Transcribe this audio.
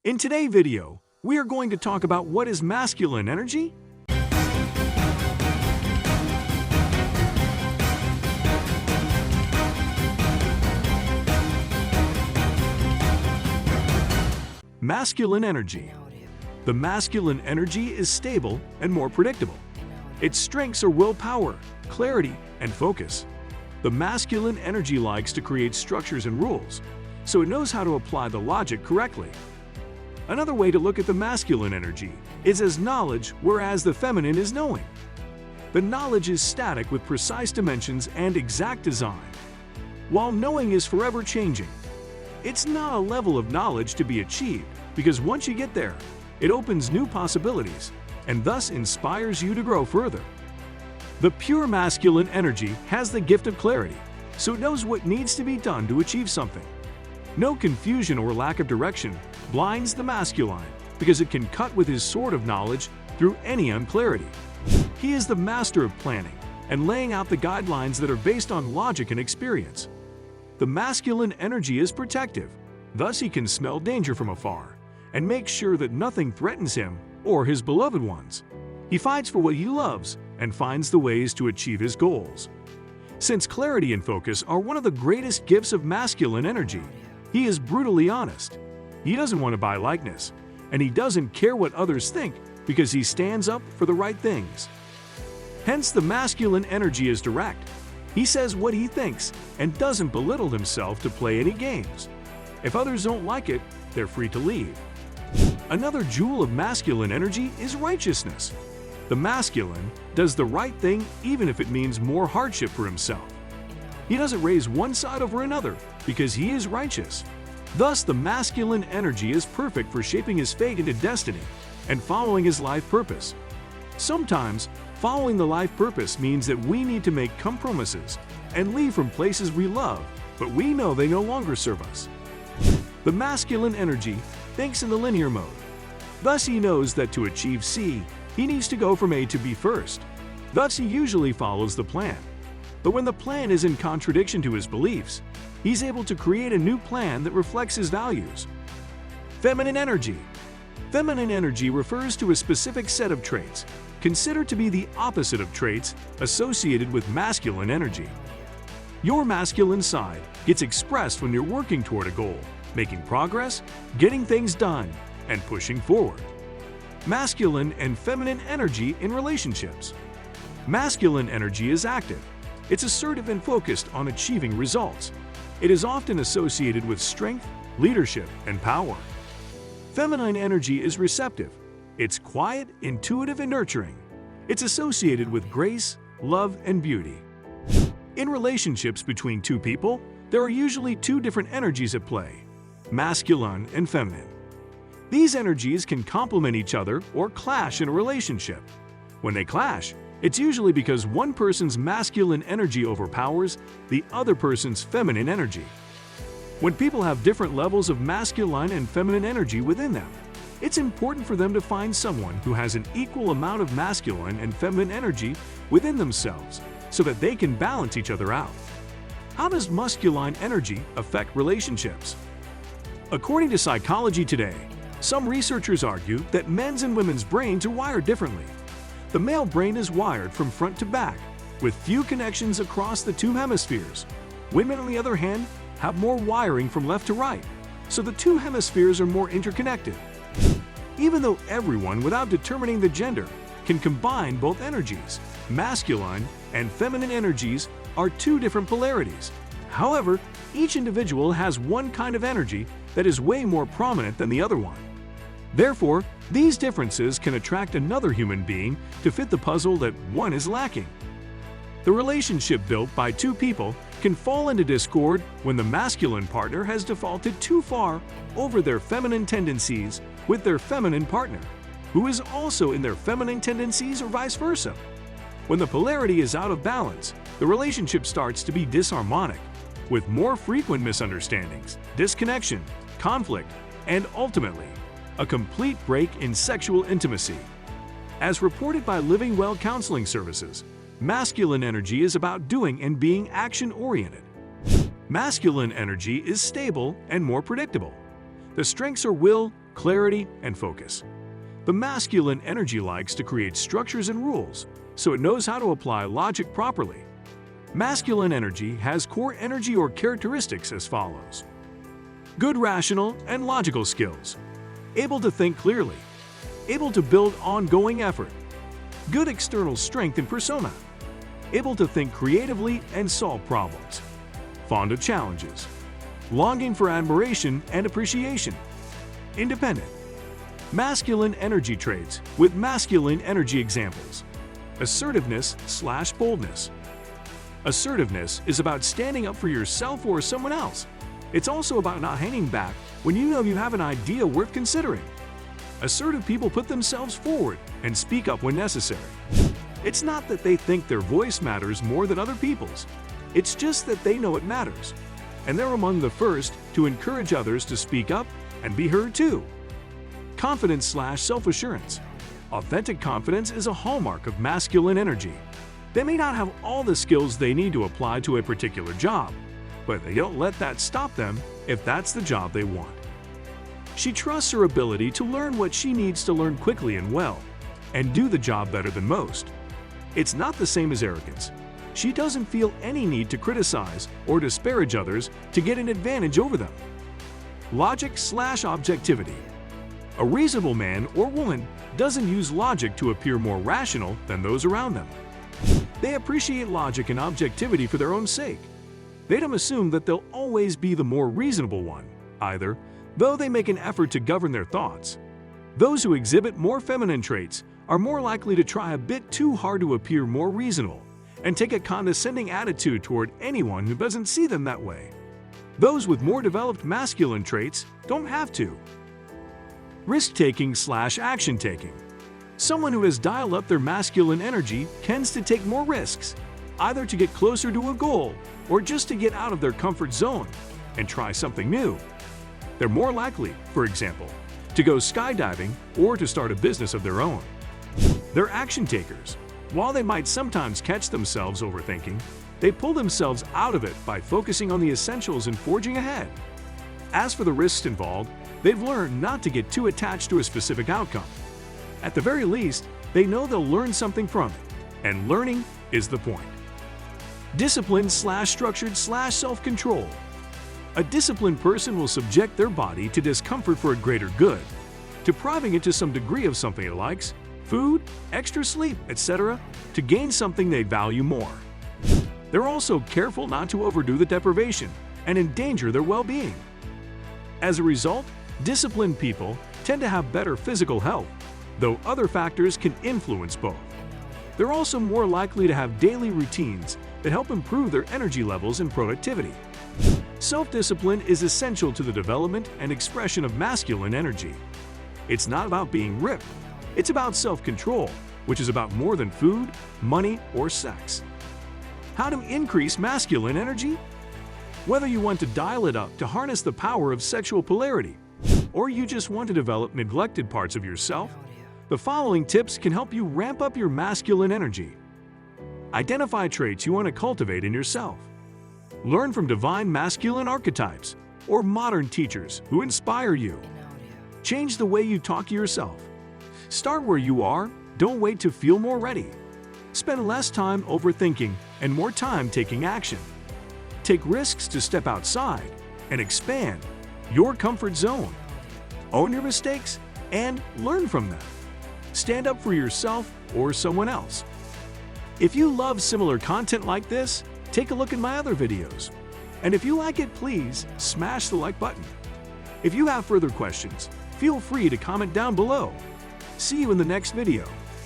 In today's video, we are going to talk about what is masculine energy. Masculine energy. The masculine energy is stable and more predictable. Its strengths are willpower, clarity, and focus. The masculine energy likes to create structures and rules, so it knows how to apply the logic correctly. Another way to look at the masculine energy is as knowledge, whereas the feminine is knowing. The knowledge is static with precise dimensions and exact design, while knowing is forever changing. It's not a level of knowledge to be achieved because once you get there, it opens new possibilities and thus inspires you to grow further. The pure masculine energy has the gift of clarity, so it knows what needs to be done to achieve something. No confusion or lack of direction blinds the masculine because it can cut with his sword of knowledge through any unclarity. He is the master of planning and laying out the guidelines that are based on logic and experience. The masculine energy is protective, thus he can smell danger from afar and make sure that nothing threatens him or his beloved ones. He fights for what he loves and finds the ways to achieve his goals. Since clarity and focus are one of the greatest gifts of masculine energy, he is brutally honest. He doesn't want to buy likeness, and he doesn't care what others think because he stands up for the right things. Hence, the masculine energy is direct. He says what he thinks and doesn't belittle himself to play any games. If others don't like it, they're free to leave. Another jewel of masculine energy is righteousness. The masculine does the right thing even if it means more hardship for himself. He doesn't raise one side over another because he is righteous. Thus, the masculine energy is perfect for shaping his fate into destiny and following his life purpose. Sometimes, following the life purpose means that we need to make compromises and leave from places we love, but we know they no longer serve us. The masculine energy thinks in the linear mode. Thus, he knows that to achieve C, he needs to go from A to B first. Thus, he usually follows the plan. But when the plan is in contradiction to his beliefs, he's able to create a new plan that reflects his values. Feminine energy. Feminine energy refers to a specific set of traits, considered to be the opposite of traits associated with masculine energy. Your masculine side gets expressed when you're working toward a goal, making progress, getting things done, and pushing forward. Masculine and feminine energy in relationships. Masculine energy is active. It's assertive and focused on achieving results. It is often associated with strength, leadership, and power. Feminine energy is receptive. It's quiet, intuitive, and nurturing. It's associated with grace, love, and beauty. In relationships between two people, there are usually two different energies at play: masculine and feminine. These energies can complement each other or clash in a relationship. When they clash, it's usually because one person's masculine energy overpowers the other person's feminine energy. When people have different levels of masculine and feminine energy within them, it's important for them to find someone who has an equal amount of masculine and feminine energy within themselves so that they can balance each other out. How does masculine energy affect relationships? According to Psychology Today, some researchers argue that men's and women's brains are wired differently. The male brain is wired from front to back, with few connections across the two hemispheres. Women, on the other hand, have more wiring from left to right, so the two hemispheres are more interconnected. Even though everyone, without determining the gender, can combine both energies, masculine and feminine energies are two different polarities. However, each individual has one kind of energy that is way more prominent than the other one. Therefore, these differences can attract another human being to fit the puzzle that one is lacking. The relationship built by two people can fall into discord when the masculine partner has defaulted too far over their feminine tendencies with their feminine partner, who is also in their feminine tendencies, or vice versa. When the polarity is out of balance, the relationship starts to be disharmonic, with more frequent misunderstandings, disconnection, conflict, and ultimately, a complete break in sexual intimacy. As reported by Living Well Counseling Services, masculine energy is about doing and being action-oriented. Masculine energy is stable and more predictable. The strengths are will, clarity, and focus. The masculine energy likes to create structures and rules, so it knows how to apply logic properly. Masculine energy has core energy or characteristics as follows. Good rational and logical skills. Able to think clearly. Able to build ongoing effort. Good external strength and persona. Able to think creatively and solve problems. Fond of challenges. Longing for admiration and appreciation. Independent. Masculine energy traits with masculine energy examples. Assertiveness/boldness. Assertiveness is about standing up for yourself or someone else. It's also about not hanging back when you know you have an idea worth considering. Assertive people put themselves forward and speak up when necessary. It's not that they think their voice matters more than other people's. It's just that they know it matters. And they're among the first to encourage others to speak up and be heard too. Confidence/self-assurance. Authentic confidence is a hallmark of masculine energy. They may not have all the skills they need to apply to a particular job, but they don't let that stop them if that's the job they want. She trusts her ability to learn what she needs to learn quickly and well, and do the job better than most. It's not the same as arrogance. She doesn't feel any need to criticize or disparage others to get an advantage over them. Logic/objectivity. A reasonable man or woman doesn't use logic to appear more rational than those around them. They appreciate logic and objectivity for their own sake. They don't assume that they'll always be the more reasonable one, either, though they make an effort to govern their thoughts. Those who exhibit more feminine traits are more likely to try a bit too hard to appear more reasonable and take a condescending attitude toward anyone who doesn't see them that way. Those with more developed masculine traits don't have to. Risk-taking/action-taking. Someone who has dialed up their masculine energy tends to take more risks, either to get closer to a goal or just to get out of their comfort zone and try something new. They're more likely, for example, to go skydiving or to start a business of their own. They're action takers. While they might sometimes catch themselves overthinking, they pull themselves out of it by focusing on the essentials and forging ahead. As for the risks involved, they've learned not to get too attached to a specific outcome. At the very least, they know they'll learn something from it, and learning is the point. Disciplined/structured/self-control. A disciplined person will subject their body to discomfort for a greater good, depriving it to some degree of something it likes, food, extra sleep, etc., to gain something they value more. They're also careful not to overdo the deprivation and endanger their well-being. As a result, disciplined people tend to have better physical health, though other factors can influence both. They're also more likely to have daily routines that help improve their energy levels and productivity. Self-discipline is essential to the development and expression of masculine energy. It's not about being ripped. It's about self-control, which is about more than food, money, or sex. How to increase masculine energy? Whether you want to dial it up to harness the power of sexual polarity, or you just want to develop neglected parts of yourself, the following tips can help you ramp up your masculine energy. Identify traits you want to cultivate in yourself. Learn from divine masculine archetypes or modern teachers who inspire you. Change the way you talk to yourself. Start where you are, don't wait to feel more ready. Spend less time overthinking and more time taking action. Take risks to step outside and expand your comfort zone. Own your mistakes and learn from them. Stand up for yourself or someone else. If you love similar content like this, take a look at my other videos. And if you like it, please smash the like button. If you have further questions, feel free to comment down below. See you in the next video.